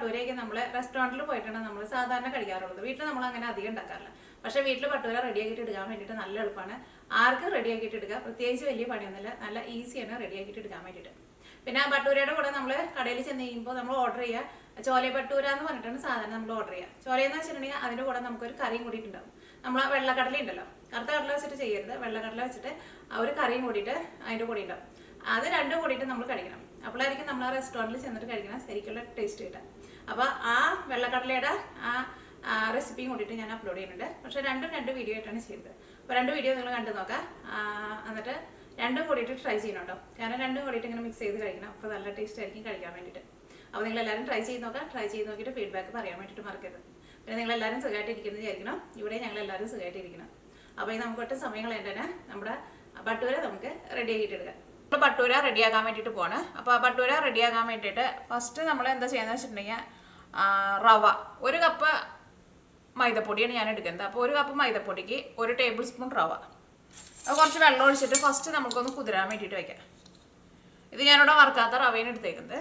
ഭട്ടൂരയൊക്കെ നമ്മൾ റെസ്റ്റോറൻറ്റിൽ പോയിട്ടാണ് നമ്മൾ സാധാരണ കഴിക്കാറുള്ളത്. വീട്ടിൽ നമ്മൾ അങ്ങനെ അധികം ഉണ്ടാക്കാറില്ല. പക്ഷേ വീട്ടിൽ ഭട്ടൂര റെഡിയാക്കിയിട്ട് എടുക്കാൻ വേണ്ടിയിട്ട് നല്ല എളുപ്പമാണ്. ആർക്കും റെഡിയാക്കിയിട്ട് എടുക്കുക, പ്രത്യേകിച്ച് വലിയ പണിയൊന്നുമില്ല, നല്ല ഈസിയാണ് റെഡിയാക്കിയിട്ട് എടുക്കാൻ വേണ്ടിയിട്ട്. പിന്നെ ഭട്ടൂരയുടെ കൂടെ നമ്മൾ കടയിൽ ചെന്ന് കഴിയുമ്പോൾ നമ്മൾ ഓർഡർ ചെയ്യുക ചോലെ ഭട്ടൂര എന്ന് പറഞ്ഞിട്ടാണ് സാധാരണ നമ്മൾ ഓർഡർ ചെയ്യുക. ചോലയെന്ന് വെച്ചിട്ടുണ്ടെങ്കിൽ അതിൻ്റെ കൂടെ നമുക്കൊരു കറിയും കൂടിയിട്ടുണ്ടാവും. നമ്മൾ വെള്ളക്കടല ഉണ്ടല്ലോ, കറുത്ത കടല വെച്ചിട്ട് ചെയ്യരുത്, വെള്ളക്കടല വെച്ചിട്ട് ഒരു കറിയും കൂടിയിട്ട് അതിൻ്റെ കൂടി ഉണ്ടാവും. അത് രണ്ടും കൂടിയിട്ട് നമ്മൾ കഴിക്കണം. അപ്പോഴായിരിക്കും നമ്മൾ ആ റെസ്റ്റോറൻറ്റിൽ ചെന്നിട്ട് കഴിക്കണം ശരിക്കുള്ള ടേസ്റ്റ് കിട്ടുക. അപ്പോൾ ആ വെള്ളക്കടലയുടെ ആ റെസിപ്പിയും കൂടിയിട്ട് ഞാൻ അപ്ലോഡ് ചെയ്യുന്നുണ്ട്. പക്ഷേ രണ്ട് വീഡിയോ ആയിട്ടാണ് ചെയ്തത്. അപ്പോൾ 2 വീഡിയോ നിങ്ങൾ കണ്ടു നോക്കാം. എന്നിട്ട് രണ്ടും കൂടിയിട്ട് ട്രൈ ചെയ്യണം കേട്ടോ. കാരണം രണ്ടും കൂടിയിട്ട് ഇങ്ങനെ മിക്സ് ചെയ്ത് കഴിക്കണം. അപ്പോൾ നല്ല ടേസ്റ്റ് ആയിരിക്കും കഴിക്കാൻ വേണ്ടിയിട്ട്. അപ്പോൾ നിങ്ങളെല്ലാവരും ട്രൈ ചെയ്ത് നോക്കാം. ട്രൈ ചെയ്ത് നോക്കിയിട്ട് ഫീഡ്ബാക്ക് പറയാൻ വേണ്ടിയിട്ട് മറക്കരുത്. പിന്നെ നിങ്ങളെല്ലാവരും സുഖമായിട്ടിരിക്കുന്നത് വിചാരിക്കണം. ഇവിടെ ഞങ്ങളെല്ലാവരും സുഖമായിട്ടിരിക്കണം. അപ്പോൾ ഈ നമുക്ക് ഒട്ടും സമയം കളയേണ്ടതിന് നമ്മുടെ ഭട്ടൂര നമുക്ക് റെഡിയാക്കിയിട്ട് എടുക്കാം. നമ്മൾ ഭട്ടൂര റെഡിയാക്കാൻ വേണ്ടിയിട്ട് പോവാണ്. അപ്പോൾ ഭട്ടൂര റെഡിയാക്കാൻ വേണ്ടിയിട്ട് ഫസ്റ്റ് നമ്മൾ എന്താ ചെയ്യുന്നത് വെച്ചിട്ടുണ്ടെങ്കിൽ റവ 1 കപ്പ് മൈദപ്പൊടിയാണ് ഞാൻ എടുക്കുന്നത്. അപ്പോൾ 1 കപ്പ് മൈദപ്പൊടിക്ക് 1 ടേബിൾ സ്പൂൺ റവ. അത് കുറച്ച് വെള്ളം ഒഴിച്ചിട്ട് ഫസ്റ്റ് നമുക്കൊന്ന് കുതിരാൻ വേണ്ടിയിട്ട് വയ്ക്കാം. ഇത് ഞാനിവിടെ വറുക്കാത്ത റവേനെ എടുത്തേക്കുന്നത്.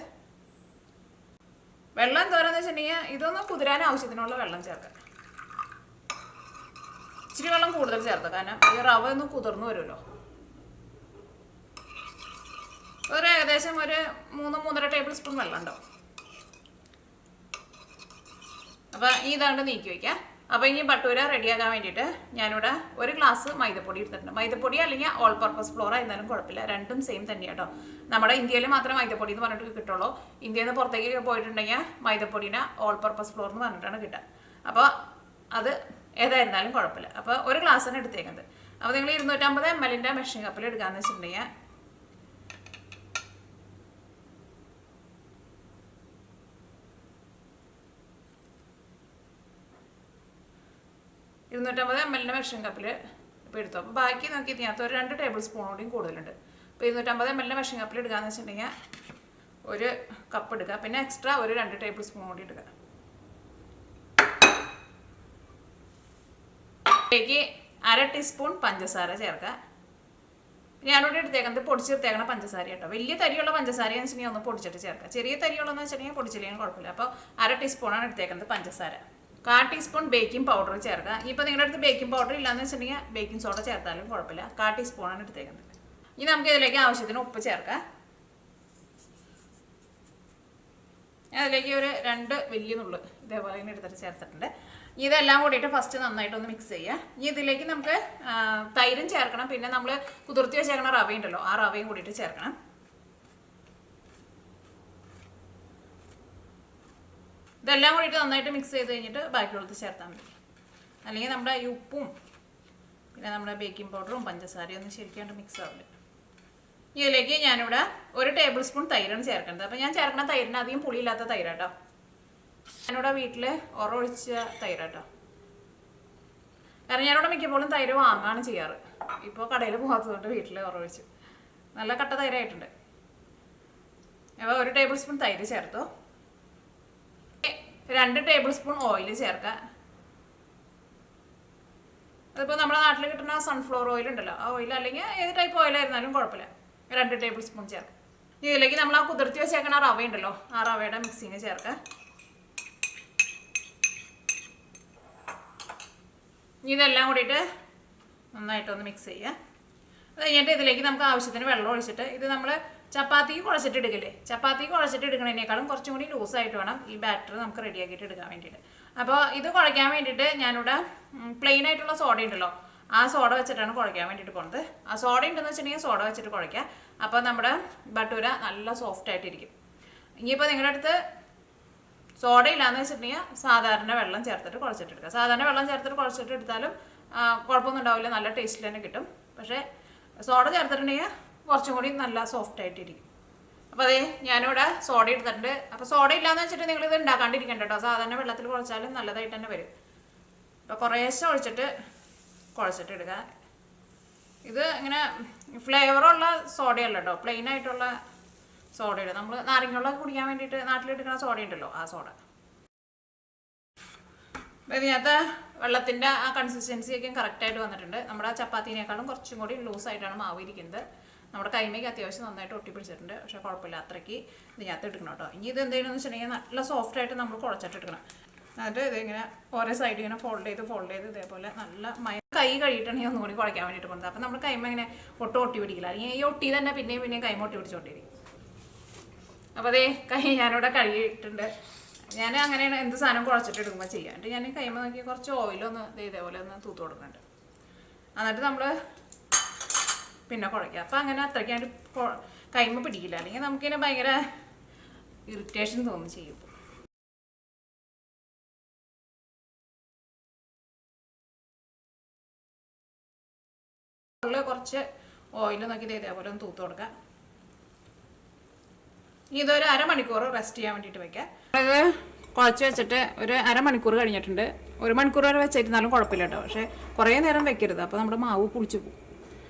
വെള്ളം എന്തോരാന്ന് വെച്ചിട്ടുണ്ടെങ്കിൽ ഇതൊന്ന് കുതിരാൻ ആവശ്യത്തിനുള്ള വെള്ളം ചേർക്കാം. ഇച്ചിരി വെള്ളം കൂടുതൽ ചേർക്കാം, കാരണം ഈ റവ ഒന്ന് കുതിർന്നു വരുമല്ലോ. ഏകദേശം ഒരു 3-3.5 ടേബിൾ സ്പൂൺ വെള്ളം ഉണ്ടാവും. അപ്പോൾ ഇതാണ്ട് നീക്കി വയ്ക്കാം. അപ്പോൾ ഇനി ഭട്ടൂര റെഡിയാക്കാൻ വേണ്ടിയിട്ട് ഞാനിവിടെ 1 ഗ്ലാസ് മൈദപ്പൊടി എടുത്തിട്ടുണ്ട്. മൈദപ്പൊടി അല്ലെങ്കിൽ ഓൾ പർപ്പസ് ഫ്ലോർ ആയിരുന്നാലും കുഴപ്പമില്ല, രണ്ടും സെയിം തന്നെയാണ് കേട്ടോ. നമ്മുടെ ഇന്ത്യയിൽ മാത്രമേ മൈദപ്പൊടി എന്ന് പറഞ്ഞിട്ട് കിട്ടുള്ളൂ. ഇന്ത്യയിൽ നിന്ന് പുറത്തേക്ക് പോയിട്ടുണ്ടെങ്കിൽ മൈദപ്പൊടിനെ ഓൾ പർപ്പസ് ഫ്ലോർ എന്ന് പറഞ്ഞിട്ടാണ് കിട്ടുക. അപ്പോൾ അത് ഏതായിരുന്നാലും കുഴപ്പമില്ല. അപ്പോൾ 1 ഗ്ലാസ്സാണ് എടുത്തേക്കുന്നത്. അപ്പോൾ നിങ്ങൾ 250 ml മെഷറിംഗ് കപ്പിൽ എടുക്കാമെന്ന് വെച്ചിട്ടുണ്ടെങ്കിൽ 250 ml മെഷറിംഗ് കപ്പിൽ ഇപ്പോൾ എടുത്തു. അപ്പോൾ ബാക്കി നോക്കി ഇതിനകത്ത് ഒരു 2 ടേബിൾ സ്പൂൺ കൂടിയും കൂടുതലുണ്ട്. ഇപ്പോൾ 250 ml മെഷറിംഗ് കപ്പിൽ എടുക്കാമെന്ന് വെച്ചിട്ടുണ്ടെങ്കിൽ 1 കപ്പ് എടുക്കുക, പിന്നെ എക്സ്ട്രാ ഒരു 2 ടേബിൾ സ്പൂൺ കൂടി എടുക്കുക. ഇതിലേക്ക് 1/2 ടീസ്പൂൺ പഞ്ചസാര ചേർക്കുക. ഞാനിവിടെ എടുത്തേക്കുന്നത് പൊടിച്ചെടുത്തേക്കണ പഞ്ചസാര കേട്ടോ. വലിയ തരിയുള്ള പഞ്ചസാരയെന്ന് വെച്ചിട്ടുണ്ടെങ്കിൽ ഒന്ന് പൊടിച്ചിട്ട് ചേർക്കുക. ചെറിയ തരിയുള്ളതെന്ന് വെച്ചിട്ടുണ്ടെങ്കിൽ പൊടിച്ചില്ലെങ്കിൽ കുഴപ്പമില്ല. അപ്പോൾ 1/2 ടീസ്പൂണാണ് എടുത്തേക്കുന്നത് പഞ്ചസാര. 1/4 ടീസ്പൂൺ ബേക്കിംഗ് പൗഡർ ചേർക്കുക. ഇപ്പോൾ നിങ്ങളുടെ അടുത്ത് ബേക്കിംഗ് പൗഡർ ഇല്ലയെന്ന് വെച്ചിട്ടുണ്ടെങ്കിൽ ബേക്കിംഗ് സോഡ ചേർത്താലും കുഴപ്പമില്ല. 1/4 ടീസ്പൂണാണ് എടുത്തേക്കുന്നത്. ഇനി നമുക്ക് ഇതിലേക്ക് ആവശ്യത്തിന് ഉപ്പ് ചേർക്കാം. അതിലേക്ക് ഒരു 2 വലിയ നുള്ള് ഇതേപോലെ ഇങ്ങനെ എടുത്തിട്ട് ചേർത്തിട്ടുണ്ട്. ഇതെല്ലാം കൂടിയിട്ട് ഫസ്റ്റ് നന്നായിട്ടൊന്ന് മിക്സ് ചെയ്യുക. ഇനി ഇതിലേക്ക് നമുക്ക് തൈരും ചേർക്കണം, പിന്നെ നമ്മൾ കുതിർത്തി വെച്ചേക്കണ റവയുണ്ടല്ലോ, ആ റവയും കൂടിയിട്ട് ചേർക്കണം. ഇതെല്ലാം കൂടിയിട്ട് നന്നായിട്ട് മിക്സ് ചെയ്ത് കഴിഞ്ഞിട്ട് ബാക്കിയുള്ളത് ചേർത്താൽ മതി. അല്ലെങ്കിൽ നമ്മുടെ ഈ ഉപ്പും പിന്നെ നമ്മുടെ ബേക്കിംഗ് പൗഡറും പഞ്ചസാരയും ഒന്നും ശരിക്കാണ്ട് മിക്സ് ആവില്ല. ഇതിലേക്ക് ഞാനിവിടെ 1 ടേബിൾ സ്പൂൺ തൈരാണ് ചേർക്കുന്നത്. അപ്പോൾ ഞാൻ ചേർക്കുന്ന തൈരിന് അധികം പുളിയില്ലാത്ത തൈരാട്ടോ. ഞാനിവിടെ വീട്ടിൽ ഒഴിച്ച തൈരാട്ടോ. കാരണം ഞാനിവിടെ മിക്കപ്പോഴും തൈര് വാങ്ങാണ് ചെയ്യാറ്. ഇപ്പോൾ കടയിൽ പോകാത്തതുകൊണ്ട് വീട്ടിൽ ഒഴിച്ചു. നല്ല കട്ട തൈരായിട്ടുണ്ട്. അപ്പോൾ 1 ടേബിൾ സ്പൂൺ തൈര് ചേർത്തു. 2 ടേബിൾ സ്പൂൺ ഓയിൽ ചേർക്കുക. അതിപ്പോൾ നമ്മുടെ നാട്ടിൽ കിട്ടുന്ന സൺഫ്ലവർ ഓയിൽ ഉണ്ടല്ലോ, ആ ഓയിൽ അല്ലെങ്കിൽ ഏത് ടൈപ്പ് ഓയിലായിരുന്നാലും കുഴപ്പമില്ല. 2 ടേബിൾ സ്പൂൺ ചേർക്കുക. ഇതിലേക്ക് നമ്മൾ ആ കുതിർത്തി വെച്ചേക്കണ റവ ഉണ്ടല്ലോ, ആ റവയുടെ മിക്സിങ് ചേർക്കുക. ഇതെല്ലാം കൂടിയിട്ട് നന്നായിട്ടൊന്ന് മിക്സ് ചെയ്യുക. അത് കഴിഞ്ഞിട്ട് ഇതിലേക്ക് നമുക്ക് ആവശ്യത്തിന് വെള്ളം ഒഴിച്ചിട്ട്, ഇത് നമ്മൾ ചപ്പാത്തിക്ക് കുഴച്ചിട്ട് എടുക്കില്ലേ, ചപ്പാത്തിക്ക് കുഴച്ചിട്ട് എടുക്കുന്നതിനേക്കാളും കുറച്ചും കൂടി ലൂസായിട്ട് വേണം ഈ ബാറ്റർ നമുക്ക് റെഡിയാക്കിയിട്ട് എടുക്കാൻ വേണ്ടിയിട്ട്. അപ്പോൾ ഇത് കുഴയ്ക്കാൻ വേണ്ടിയിട്ട് ഞാനിവിടെ പ്ലെയിൻ ആയിട്ടുള്ള സോഡ ഉണ്ടല്ലോ, ആ സോഡ വെച്ചിട്ടാണ് കുഴയ്ക്കാൻ വേണ്ടിയിട്ട് പോകുന്നത്. ആ സോഡ ഉണ്ടെന്ന് വെച്ചിട്ടുണ്ടെങ്കിൽ സോഡ വെച്ചിട്ട് കുഴയ്ക്കുക. അപ്പോൾ നമ്മുടെ ഭട്ടൂര നല്ല സോഫ്റ്റ് ആയിട്ടിരിക്കും. ഇനിയിപ്പോൾ നിങ്ങളുടെ അടുത്ത് സോഡ ഇല്ലാന്ന് വെച്ചിട്ടുണ്ടെങ്കിൽ സാധാരണ വെള്ളം ചേർത്തിട്ട് കുഴച്ചിട്ടെടുക്കുക. സാധാരണ വെള്ളം ചേർത്തിട്ട് കുഴച്ചിട്ട് എടുത്താലും കുഴപ്പമൊന്നും ഉണ്ടാവില്ല, നല്ല ടേസ്റ്റിൽ തന്നെ കിട്ടും. പക്ഷേ സോഡ ചേർത്തിട്ടുണ്ടെങ്കിൽ കുറച്ചും കൂടി നല്ല സോഫ്റ്റ് ആയിട്ടിരിക്കും. അപ്പോൾ അതേ ഞാനിവിടെ സോഡ എടുത്തിട്ടുണ്ട്. അപ്പോൾ സോഡ ഇല്ലാന്ന് വെച്ചിട്ട് നിങ്ങളിത് ഉണ്ടാക്കാണ്ടിരിക്കണ്ട കേട്ടോ. സാധാരണ വെള്ളത്തിൽ കുഴച്ചാലും നല്ലതായിട്ട് തന്നെ വരും. അപ്പോൾ കുറേശ്ശെ ഒഴിച്ചിട്ട് കുഴച്ചിട്ടെടുക്കുക. ഇത് ഇങ്ങനെ ഫ്ലേവറുള്ള സോഡയല്ല കേട്ടോ, പ്ലെയിൻ ആയിട്ടുള്ള സോഡയുടെ, നമ്മൾ നാരങ്ങ കുടിക്കാൻ വേണ്ടിയിട്ട് നാട്ടിലെടുക്കുന്ന സോഡ ഉണ്ടല്ലോ, ആ സോഡ. അപ്പോൾ ഇതിനകത്ത് വെള്ളത്തിൻ്റെ ആ കൺസിസ്റ്റൻസിയൊക്കെ കറക്റ്റായിട്ട് വന്നിട്ടുണ്ട്. നമ്മുടെ ചപ്പാത്തിനേക്കാളും കുറച്ചും കൂടി ലൂസായിട്ടാണ് മാവ് ഇരിക്കുന്നത്. നമ്മുടെ കൈമയ്ക്ക് അത്യാവശ്യം നന്നായിട്ട് ഒട്ടിപ്പിടിച്ചിട്ടുണ്ട്. പക്ഷേ കുഴപ്പമില്ല, അത്രയ്ക്ക് ഇതിനകത്ത് എടുക്കണം കേട്ടോ. ഇനി ഇത് എന്തെങ്കിലും വെച്ചിട്ടുണ്ടെങ്കിൽ നല്ല സോഫ്റ്റായിട്ട് നമ്മൾ കുഴച്ചിട്ട് എടുക്കണം. എന്നിട്ട് ഇതിങ്ങനെ ഓരോ സൈഡ് ഇങ്ങനെ ഫോൾഡ് ചെയ്ത് ഇതേപോലെ നല്ല കൈ കഴിയിട്ടുണ്ടെങ്കിൽ ഒന്നുകൂടി കുഴയ്ക്കാൻ വേണ്ടിയിട്ട് പോകുന്നത്. അപ്പം നമ്മൾ കൈമ ഇങ്ങനെ ഒട്ടി പിടിക്കില്ല. അല്ലെങ്കിൽ ഈ ഒട്ടി തന്നെ പിന്നെയും കൈമ ഒട്ടി പിടിച്ചോണ്ടിരിക്കും. അപ്പോൾ അതേ കൈ ഞാനിവിടെ കഴുകിയിട്ടുണ്ട്. ഞാൻ അങ്ങനെയാണ് എന്ത് സാധനം കുഴച്ചിട്ട് എടുക്കുമ്പോൾ ചെയ്യാം. എന്നിട്ട് ഞാൻ കൈമ നോക്കി കുറച്ച് ഓയിലൊന്ന് ഇതേപോലെ ഒന്ന് തൂത്ത് കൊടുക്കുന്നുണ്ട്. എന്നിട്ട് നമ്മൾ പിന്നെ കുഴയ്ക്കുക. അപ്പം അങ്ങനെ അത്രയ്ക്കായിട്ട് കൈമ പിടിക്കില്ല. അല്ലെങ്കിൽ നമുക്കിങ്ങനെ ഭയങ്കര ഇറിറ്റേഷൻ തോന്നും ചെയ്യും. കുറച്ച് ഓയിൽ നോക്കി ഇതേപോലെ ഒന്ന് തൂത്ത് കൊടുക്കുക. ഇതൊരു അരമണിക്കൂർ റെസ്റ്റ് ചെയ്യാൻ വേണ്ടിയിട്ട് വെക്കാം. അത് കുഴച്ച് വെച്ചിട്ട് ഒരു അരമണിക്കൂർ കഴിഞ്ഞിട്ടുണ്ട്. 1 മണിക്കൂർ വരെ വെച്ചിരുന്നാലും കുഴപ്പമില്ല കേട്ടോ. പക്ഷേ കുറേ നേരം വെക്കരുത്, അപ്പോൾ നമ്മുടെ മാവ് പുളിച്ച് പോകും.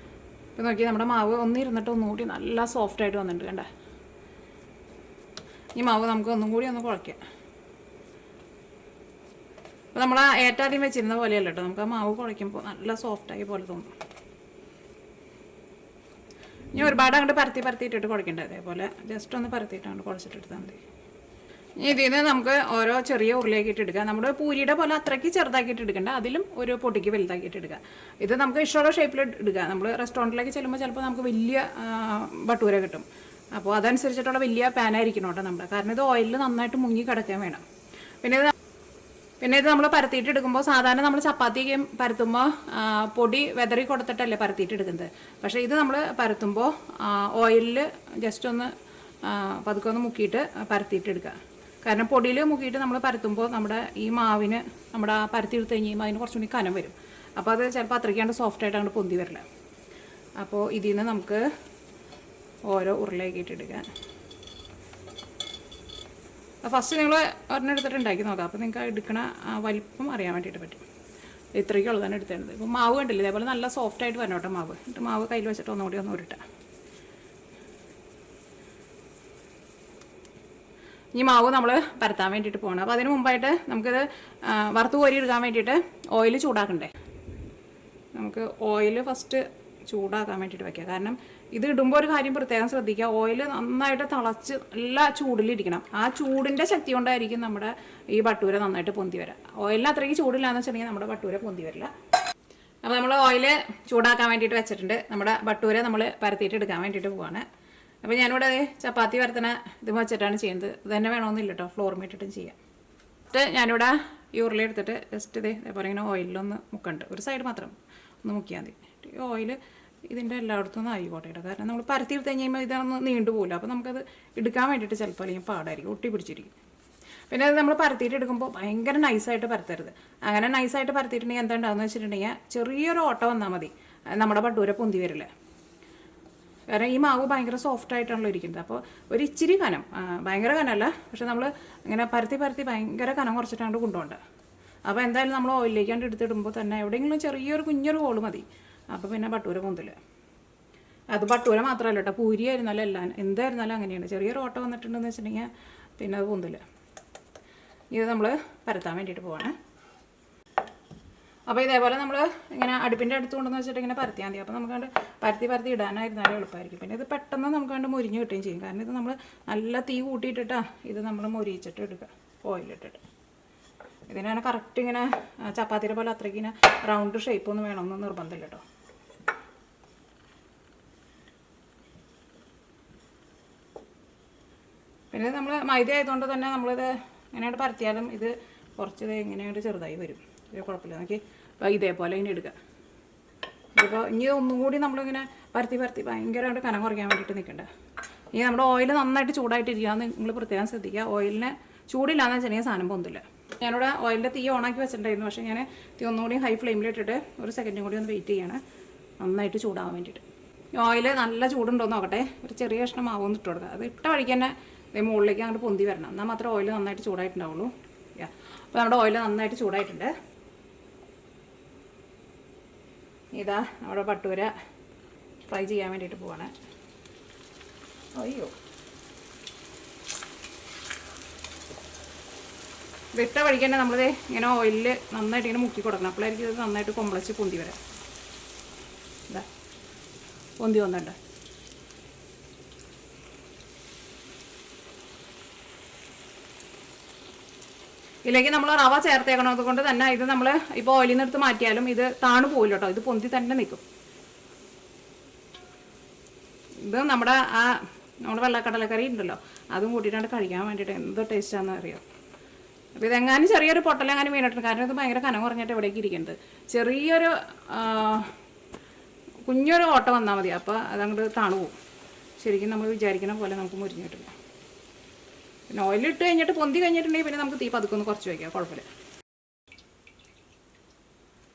ഇപ്പോൾ നോക്കി നമ്മുടെ മാവ് ഒന്നിരുന്നിട്ട് ഒന്നുകൂടി നല്ല സോഫ്റ്റായിട്ട് വന്നിട്ടുണ്ട്. കണ്ടേ, ഈ മാവ് നമുക്ക് ഒന്നും കൂടി ഒന്ന് കുഴയ്ക്കാം. അപ്പോൾ നമ്മൾ ഏറ്റാദ്യം വെച്ചിരുന്ന പോലെയല്ല കേട്ടോ, നമുക്ക് ആ മാവ് കുഴയ്ക്കുമ്പോൾ നല്ല സോഫ്റ്റായി പോലെ തോന്നും. ഇനി ഒരുപാട് അങ്ങോട്ട് പരത്തിയിട്ടിട്ട് കുഴക്കണ്ട. അതേപോലെ ജസ്റ്റ് ഒന്ന് പരത്തിയിട്ട് അങ്ങോട്ട് കുഴച്ചിട്ടെടുത്താൽ മതി. ഇനി ഇതിൽ നിന്ന് നമുക്ക് ഓരോ ചെറിയ ഉരുളയാക്കിയിട്ട് എടുക്കുക. നമ്മുടെ പൂരിയുടെ പോലെ അത്രയ്ക്ക് ചെറുതാക്കിയിട്ട് എടുക്കണ്ട, അതിലും ഒരു പൊട്ടിക്ക് വലുതാക്കിയിട്ട് എടുക്കുക. ഇത് നമുക്ക് ഇഷ്ടമുള്ള ഷേപ്പിൽ എടുക്കുക. നമ്മൾ റെസ്റ്റോറൻറ്റിലേക്ക് ചെല്ലുമ്പോൾ ചിലപ്പോൾ നമുക്ക് വലിയ ഭട്ടൂര കിട്ടും. അപ്പോൾ അതനുസരിച്ചിട്ടുള്ള വലിയ പാനായിരിക്കണം കേട്ടോ നമ്മുടെ. കാരണം ഇത് ഓയിലിൽ നന്നായിട്ട് മുങ്ങി കിടക്കാൻ വേണം. പിന്നെ ഇത് നമ്മൾ പരത്തിയിട്ട് എടുക്കുമ്പോൾ സാധാരണ നമ്മൾ ചപ്പാത്തിക്ക് പരത്തുമ്പോൾ പൊടി വെതറി കൊടുത്തിട്ടല്ലേ പരത്തിയിട്ട് എടുക്കുന്നത്. പക്ഷേ ഇത് നമ്മൾ പരത്തുമ്പോൾ ഓയിലിൽ ജസ്റ്റ് ഒന്ന് പതുക്കെ ഒന്ന് മുക്കിയിട്ട് പരത്തിയിട്ട് എടുക്കുക. കാരണം പൊടിയിൽ മുക്കിയിട്ട് നമ്മൾ പരത്തുമ്പോൾ നമ്മുടെ ഈ മാവിന് നമ്മുടെ പരത്തി എടുത്ത് കഴിയുമ്പോൾ അതിന് കുറച്ചുകൂടി കനം വരും. അപ്പോൾ അത് ചിലപ്പോൾ അത്രയ്ക്കാണ്ട് സോഫ്റ്റായിട്ട് അങ്ങോട്ട് പൊന്തി വരില്ല. അപ്പോൾ ഇതിൽ നിന്ന് നമുക്ക് ഓരോ ഉരുളയാക്കിയിട്ട് എടുക്കാൻ. ഫസ്റ്റ് നിങ്ങൾ ഒരെണ്ണം എടുത്തിട്ട് ഉണ്ടാക്കി നോക്കാം. അപ്പോൾ നിങ്ങൾക്ക് എടുക്കണ വലിപ്പം അറിയാൻ വേണ്ടിയിട്ട് പറ്റും. ഇത്രയ്ക്കുള്ളത് തന്നെ എടുത്തേണ്ടത്. ഇപ്പോൾ മാവ് കണ്ടില്ല, ഇതേപോലെ നല്ല സോഫ്റ്റായിട്ട് വരണം കേട്ടോ മാവ്. എന്നിട്ട് മാവ് കയ്യിൽ വെച്ചിട്ട് ഒന്നുകൂടി ഒന്ന് ഉരുട്ടാം. ഈ മാവ് നമ്മൾ പരത്താൻ വേണ്ടിയിട്ട് പോകണം. അപ്പോൾ അതിന് മുമ്പായിട്ട് നമുക്കിത് വറുത്ത് കോരി എടുക്കാൻ വേണ്ടിയിട്ട് ഓയിൽ ചൂടാക്കണ്ടേ. നമുക്ക് ഓയിൽ ഫസ്റ്റ് ചൂടാക്കാൻ വേണ്ടിയിട്ട് വയ്ക്കുക. കാരണം ഇത് ഇടുമ്പോൾ ഒരു കാര്യം പ്രത്യേകം ശ്രദ്ധിക്കുക, ഓയിൽ നന്നായിട്ട് തിളച്ച് നല്ല ചൂടിലിരിക്കണം. ആ ചൂടിൻ്റെ ശക്തി കൊണ്ടായിരിക്കും നമ്മുടെ ഈ ഭട്ടൂര നന്നായിട്ട് പൊന്തി വരാം. ഓയിലിന് അത്രയ്ക്ക് ചൂടില്ലാന്ന് വെച്ചിട്ടുണ്ടെങ്കിൽ നമ്മുടെ ഭട്ടൂര പൊന്തി വരില്ല. അപ്പോൾ നമ്മൾ ഓയിൽ ചൂടാക്കാൻ വേണ്ടിയിട്ട് വെച്ചിട്ടുണ്ട്. നമ്മുടെ ഭട്ടൂര നമ്മൾ പരത്തിയിട്ട് എടുക്കാൻ വേണ്ടിയിട്ട് പോവാണ്. അപ്പോൾ ഞാനിവിടെ ചപ്പാത്തി പരത്തണ ഇത് വെച്ചിട്ടാണ് ചെയ്യുന്നത്. ഇത് തന്നെ വേണമെന്നില്ല കേട്ടോ, ഫ്ലോർമിട്ടിട്ടും ചെയ്യാം. എന്നിട്ട് ഞാനിവിടെ ഈ ഉരുളി എടുത്തിട്ട് ജസ്റ്റ് ഇതേപോലെ ഇങ്ങനെ ഓയിലൊന്ന് മുക്കുന്നുണ്ട്. ഒരു സൈഡ് മാത്രം ഒന്ന് മുക്കിയാൽ മതി. ഈ ഓയിൽ ഇതിൻ്റെ എല്ലായിടത്തും ഒന്ന് ആയിക്കോട്ടെ കേട്ടോ. കാരണം നമ്മൾ പരത്തി എടുത്ത് കഴിയുമ്പോൾ ഇതൊന്നും നീണ്ടു പോകില്ല. അപ്പോൾ നമുക്കത് എടുക്കാൻ വേണ്ടിയിട്ട് ചിലപ്പോൾ അല്ലെങ്കിൽ പാടായിരിക്കും, ഒട്ടി പിടിച്ചിരിക്കും. പിന്നെ അത് നമ്മൾ പരത്തിയിട്ട് എടുക്കുമ്പോൾ ഭയങ്കര നൈസായിട്ട് പരത്തരുത്. അങ്ങനെ നൈസായിട്ട് പരത്തിയിട്ടുണ്ടെങ്കിൽ എന്താ ഉണ്ടാകുമെന്ന് വെച്ചിട്ടുണ്ടെങ്കിൽ ചെറിയൊരു ഓട്ട വന്നാൽ മതി, നമ്മുടെ ഭട്ടൂര പൊന്തി വരില്ല. കാരണം ഈ മാവ് ഭയങ്കര സോഫ്റ്റായിട്ടാണല്ലോ ഇരിക്കുന്നത്. അപ്പോൾ ഒരു ഇച്ചിരി കനം, ഭയങ്കര കനമല്ല, പക്ഷെ നമ്മൾ ഇങ്ങനെ പരത്തി ഭയങ്കര കനം കുറച്ചിട്ടാണ് കൊണ്ടുപോകേണ്ടത്. അപ്പോൾ എന്തായാലും നമ്മൾ ഓയിലിലേക്കാണ്ട് എടുത്തിടുമ്പോൾ തന്നെ എവിടെയെങ്കിലും ചെറിയൊരു കുഞ്ഞൊരു ഹോള് മതി. അപ്പോൾ പിന്നെ ഭട്ടൂര പൊന്തില്ല. അത് ഭട്ടൂര മാത്രമല്ല കേട്ടോ, പൂരി ആയിരുന്നാലും എല്ലാം എന്തായിരുന്നാലും അങ്ങനെയാണ്. ചെറിയൊരു ഓട്ടം വന്നിട്ടുണ്ടെന്ന് വെച്ചിട്ടുണ്ടെങ്കിൽ പിന്നെ അത് പൊന്തില്ല. ഇത് നമ്മൾ പരത്താൻ വേണ്ടിയിട്ട് പോവാണ്. അപ്പോൾ ഇതേപോലെ നമ്മൾ ഇങ്ങനെ അടുപ്പിൻ്റെ അടുത്ത് കൊണ്ടെന്ന് വെച്ചിട്ട് ഇങ്ങനെ പരത്തിയാൽ മതി. അപ്പോൾ നമുക്കണ്ട് പരത്തി ഇടാനായിരുന്നാലും എളുപ്പമായിരിക്കും. പിന്നെ ഇത് പെട്ടെന്ന് നമുക്ക് കണ്ട് മുരിഞ്ഞ് കിട്ടുകയും ചെയ്യും. കാരണം ഇത് നമ്മൾ നല്ല തീ കൂട്ടിയിട്ടിട്ടാണ് ഇത് നമ്മൾ മുരിച്ചിട്ട് എടുക്കുക, ഓയിലിട്ടിട്ട്. ഇതിനാണ് കറക്റ്റ് ഇങ്ങനെ ചപ്പാത്തിയുടെ പോലെ അത്രയ്ക്ക് ഇങ്ങനെ റൗണ്ട് ഷേപ്പൊന്നും വേണമെന്ന് നിർബന്ധമില്ല കേട്ടോ. പിന്നെ നമ്മൾ മൈദ ആയതുകൊണ്ട് തന്നെ നമ്മളിത് ഇങ്ങനെയായിട്ട് പരത്തിയാലും ഇത് കുറച്ച് ഇങ്ങനെയായിട്ട് ചെറുതായി വരും. ഇത് കുഴപ്പമില്ല. നോക്കി അപ്പോൾ ഇതേപോലെ ഇങ്ങനെ എടുക്കുക. ഇതിപ്പോൾ ഇനി ഒന്നും കൂടി നമ്മളിങ്ങനെ പരത്തി ഭയങ്കരമായിട്ട് കനം കുറയ്ക്കാൻ വേണ്ടിയിട്ട് നിൽക്കണ്ട. ഇനി നമ്മുടെ ഓയിൽ നന്നായിട്ട് ചൂടായിട്ടിരിക്കുകയെന്ന് നിങ്ങൾ പ്രത്യേകം ശ്രദ്ധിക്കുക. ഓയിലിന് ചൂടില്ലാന്ന് വെച്ചിട്ടുണ്ടെങ്കിൽ സാധനം പൊന്തില്ല. ഞാനിവിടെ ഓയിലിൻ്റെ തീ ഓണാക്കി വെച്ചിട്ടുണ്ടായിരുന്നു. പക്ഷേ ഞാൻ തീ ഒന്നുകൂടി ഹൈ ഫ്ലെയിമിലിട്ടിട്ട് ഒരു സെക്കൻഡും കൂടി ഒന്ന് വെയിറ്റ് ചെയ്യണം, നന്നായിട്ട് ചൂടാവാൻ വേണ്ടിയിട്ട്. ഓയിൽ നല്ല ചൂടുണ്ടോ നോക്കട്ടെ. ഒരു ചെറിയ കഷ്ണം മാവൊന്നും ഇട്ട് കൊടുക്കുക. അത് ഇട്ട വഴിക്ക് തന്നെ മുകളിലേക്ക് അങ്ങോട്ട് പൊന്തി വരണം, എന്നാൽ മാത്രമേ ഓയിൽ നന്നായിട്ട് ചൂടായിട്ടുണ്ടാവുള്ളൂ. അപ്പോൾ നമ്മുടെ ഓയിൽ നന്നായിട്ട് ചൂടായിട്ടുണ്ട്. ഇതാ നമ്മുടെ ഭട്ടൂര ഫ്രൈ ചെയ്യാൻ വേണ്ടിയിട്ട് പോവാണ്. അയ്യോ, വിട്ട വഴിക്ക് തന്നെ നമ്മളിത് ഇങ്ങനെ ഓയിലിൽ നന്നായിട്ട് ഇങ്ങനെ മുക്കി കൊടുക്കണം. അപ്പോഴായിരിക്കും ഇത് നന്നായിട്ട് കൊമ്പളച്ച് പൊന്തി വരാം. ഇതാ പൊന്തി വന്നിട്ടുണ്ട്. ഇല്ലെങ്കിൽ നമ്മൾ റവ ചേർത്തേക്കണത് കൊണ്ട് തന്നെ ഇത് നമ്മൾ ഇപ്പോൾ ഓയിലിൽ നിന്ന് എടുത്ത് മാറ്റിയാലും ഇത് താണു പോകില്ല കേട്ടോ, ഇത് പൊന്തി തന്നെ നിൽക്കും. ഇത് നമ്മുടെ വെള്ളക്കടലക്കറി ഉണ്ടല്ലോ അതും കൂട്ടിയിട്ടാണ് കഴിക്കാൻ വേണ്ടിയിട്ട് എന്ത് ടേസ്റ്റാണെന്ന് അറിയാം. അപ്പോൾ ഇതെങ്ങാനും ചെറിയൊരു പൊട്ടലെങ്ങാനും വീണിട്ടുണ്ട്, കാരണം ഇത് ഭയങ്കര കനം കുറഞ്ഞിട്ട് എവിടേക്ക് ഇരിക്കുന്നത്. ചെറിയൊരു കുഞ്ഞൊരു ഓട്ടം വന്നാൽ മതി, അപ്പോൾ അതങ്ങോട്ട് താണു പോകും. ശരിക്കും നമ്മൾ വിചാരിക്കുന്ന പോലെ നമുക്ക് മുരിഞ്ഞിട്ടില്ല. പിന്നെ ഓയിലിട്ട് കഴിഞ്ഞിട്ട് പൊന്തി കഴിഞ്ഞിട്ടുണ്ടെങ്കിൽ പിന്നെ നമുക്ക് തീ പതുക്കൊന്ന് കുറച്ച് വയ്ക്കാം, കുഴപ്പമില്ല.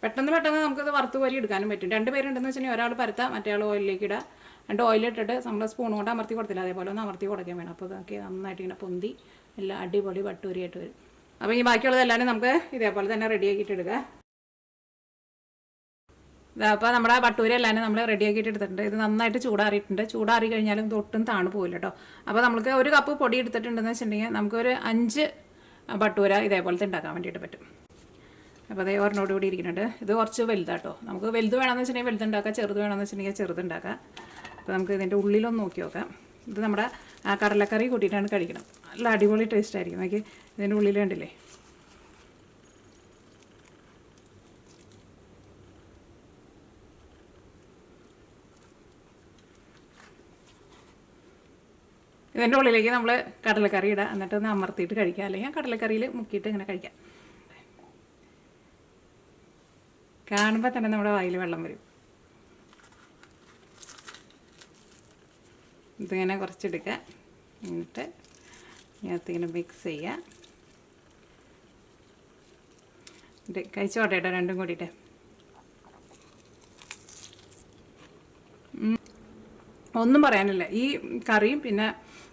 പെട്ടെന്ന് നമുക്കിത് വറുത്ത് കോരി എടുക്കാനും പറ്റും. 2 പേരുണ്ടെന്ന് വെച്ചിട്ടുണ്ടെങ്കിൽ ഒരാൾ പരത്താം, മറ്റേ ആൾ ഓയിലിലേക്ക് ഇടുക. 2 ഓയിലിട്ടിട്ട് നമ്മൾ സ്പൂൺ കൊണ്ട് അമർത്തി കൊടുത്തില്ല, അതേപോലെ ഒന്ന് അമർത്തി കൊടുക്കാൻ വേണം. അപ്പോൾ ഇതൊക്കെ നന്നായിട്ട് ഇങ്ങനെ പൊന്തി എല്ലാം അടിപൊളി ഭട്ടൂരിയായിട്ട് വരും. അപ്പോൾ ഈ ബാക്കിയുള്ളതെല്ലാം നമുക്ക് ഇതേപോലെ തന്നെ റെഡിയാക്കിയിട്ട് എടുക്കുക. അപ്പോൾ നമ്മുടെ ഭട്ടൂര എല്ലാം നമ്മൾ റെഡിയാക്കിയിട്ട് എടുത്തിട്ടുണ്ട്. ഇത് നന്നായിട്ട് ചൂടാറിയിട്ടുണ്ട്. ചൂടാറി കഴിഞ്ഞാലും ഇത് ഒട്ടും താണു പോയില്ല കേട്ടോ. അപ്പോൾ നമുക്ക് 1 കപ്പ് പൊടി എടുത്തിട്ടുണ്ടെന്ന് വെച്ചിട്ടുണ്ടെങ്കിൽ നമുക്കൊരു 5 ഭട്ടൂര ഇതേപോലത്തെ ഉണ്ടാക്കാൻ വേണ്ടിയിട്ട് പറ്റും. അപ്പോൾ അതേ ഒരെണ്ണോട് കൂടി ഇരിക്കുന്നുണ്ട്. ഇത് കുറച്ച് വലുതാട്ടോ. നമുക്ക് വലുത് വേണമെന്ന് വെച്ചിട്ടുണ്ടെങ്കിൽ വലുതുണ്ടാക്കാം, ചെറുത് വേണമെന്ന് വെച്ചിട്ടുണ്ടെങ്കിൽ ചെറുതുണ്ടാക്കാം. അപ്പോൾ നമുക്ക് ഇതിൻ്റെ ഉള്ളിലൊന്ന് നോക്കി നോക്കാം. ഇത് നമ്മുടെ കടലക്കറി കൂട്ടിയിട്ടാണ് കഴിക്കണം. നല്ല അടിപൊളി ടേസ്റ്റ് ആയിരിക്കും. നോക്കി ഇതിൻ്റെ ഉള്ളിൽ കണ്ടില്ലേ. ഇതിൻ്റെ ഉള്ളിലേക്ക് നമ്മൾ കടലക്കറി ഇടുക, എന്നിട്ട് ഒന്ന് അമർത്തിയിട്ട് കഴിക്കുക, അല്ലെങ്കിൽ കടലക്കറിയിൽ മുക്കിയിട്ട് ഇങ്ങനെ കഴിക്കാം. കാണുമ്പോൾ തന്നെ നമ്മുടെ വായിൽ വെള്ളം വരും. ഇതിങ്ങനെ കുറച്ചെടുക്കുക, എന്നിട്ട് ഇതിനകത്തിങ്ങനെ മിക്സ് ചെയ്യുക. കഴിച്ചോട്ടെ കേട്ടോ, രണ്ടും കൂടിയിട്ട്. ഒന്നും പറയാനില്ല, ഈ കറിയും പിന്നെ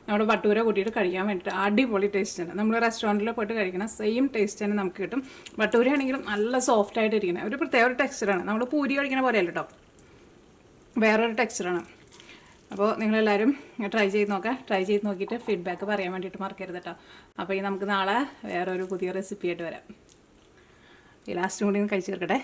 നമ്മുടെ ഭട്ടൂര കൂട്ടിയിട്ട് കഴിക്കാൻ വേണ്ടിയിട്ട് അടിപൊളി ടേസ്റ്റാണ്. നമ്മൾ റെസ്റ്റോറൻറ്റിൽ പോയിട്ട് കഴിക്കണം സെയിം ടേസ്റ്റ് തന്നെ നമുക്ക് കിട്ടും. ഭട്ടൂര ആണെങ്കിലും നല്ല സോഫ്റ്റ് ആയിട്ട് ഇരിക്കണം, ഒരു പ്രത്യേക ഒരു ടെക്സ്ചറാണ്. നമ്മൾ പൂരി കഴിക്കുന്ന പോലെയല്ല കേട്ടോ, വേറൊരു ടെക്സ്ചറാണ്. അപ്പോൾ നിങ്ങളെല്ലാവരും ട്രൈ ചെയ്ത് നോക്കാം. ട്രൈ ചെയ്ത് നോക്കിയിട്ട് ഫീഡ്ബാക്ക് പറയാൻ വേണ്ടിയിട്ട് മറക്കരുത് കേട്ടോ. അപ്പോൾ ഈ നമുക്ക് നാളെ വേറൊരു പുതിയ റെസിപ്പി ആയിട്ട് വരാം. ഈ ലാസ്റ്റും കൂടി ഒന്ന് കഴിച്ച് തീർക്കട്ടെ.